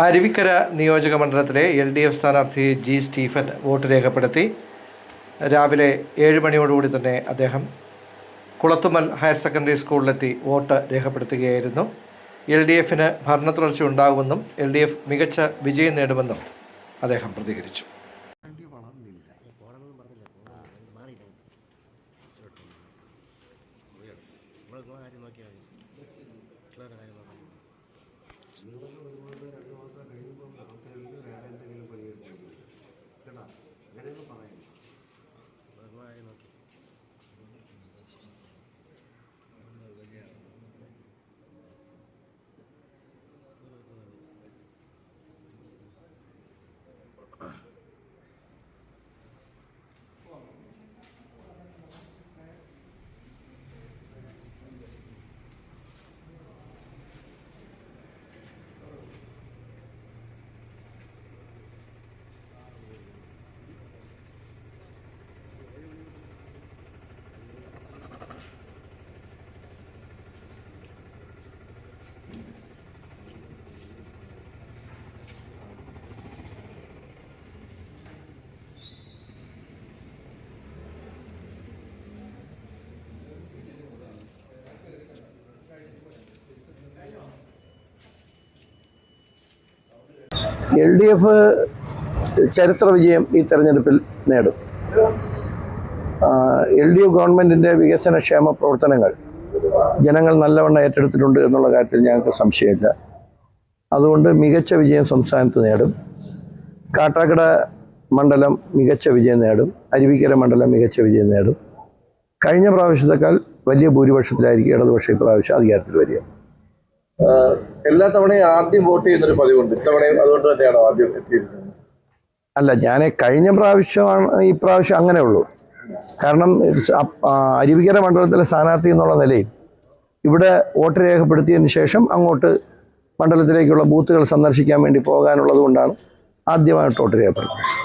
അരുവിക്കര നിയോജക മണ്ഡലത്തിലെ LDF സ്ഥാനാർത്ഥി G. സ്റ്റീഫൻ വോട്ട് രേഖപ്പെടുത്തി. രാവിലെ 7 മണിയോടുകൂടി തന്നെ അദ്ദേഹം കുളത്തുമ്മൽ ഹയർ സെക്കൻഡറി സ്കൂളിലെത്തി വോട്ട് രേഖപ്പെടുത്തുകയായിരുന്നു. LDFന് ഭരണ തുടർച്ച ഉണ്ടാകുമെന്നും LDF മികച്ച വിജയം നേടുമെന്നും അദ്ദേഹം പ്രതികരിച്ചു. LDF ചരിത്ര വിജയം ഈ തെരഞ്ഞെടുപ്പിൽ നേടും. LDF ഗവൺമെൻറ്റിൻ്റെ വികസനക്ഷേമ പ്രവർത്തനങ്ങൾ ജനങ്ങൾ നല്ലവണ്ണം ഏറ്റെടുത്തിട്ടുണ്ട് എന്നുള്ള കാര്യത്തിൽ ഞങ്ങൾക്ക് സംശയമില്ല. അതുകൊണ്ട് മികച്ച വിജയം സംസ്ഥാനത്ത് നേടും. കാട്ടാക്കട മണ്ഡലം മികച്ച വിജയം നേടും. അരുവിക്കര മണ്ഡലം മികച്ച വിജയം നേടും. കഴിഞ്ഞ പ്രാവശ്യത്തേക്കാൾ വലിയ ഭൂരിപക്ഷത്തിലായിരിക്കും ഇടതുപക്ഷം ഇപ്രാവശ്യം അധികാരത്തിൽ വരിക. എല്ലാ തവണയും ആദ്യം വോട്ട് ചെയ്യുന്നൊരു പതിവുണ്ട്. ഇത്തവണയും അതുകൊണ്ട് തന്നെയാണോ ആദ്യം എത്തിയിരിക്കുന്നത്? അല്ല, ഞാൻ കഴിഞ്ഞ പ്രാവശ്യമാണ്, ഇപ്രാവശ്യം അങ്ങനെ ഉള്ളൂ. കാരണം അരുവിക്കര മണ്ഡലത്തിലെ സ്ഥാനാർത്ഥി എന്നുള്ള നിലയിൽ ഇവിടെ വോട്ട് രേഖപ്പെടുത്തിയതിന് ശേഷം അങ്ങോട്ട് മണ്ഡലത്തിലേക്കുള്ള ബൂത്തുകൾ സന്ദർശിക്കാൻ വേണ്ടി പോകാനുള്ളത് കൊണ്ടാണ് ആദ്യമായിട്ട് വോട്ട് രേഖപ്പെടുത്തുന്നത്.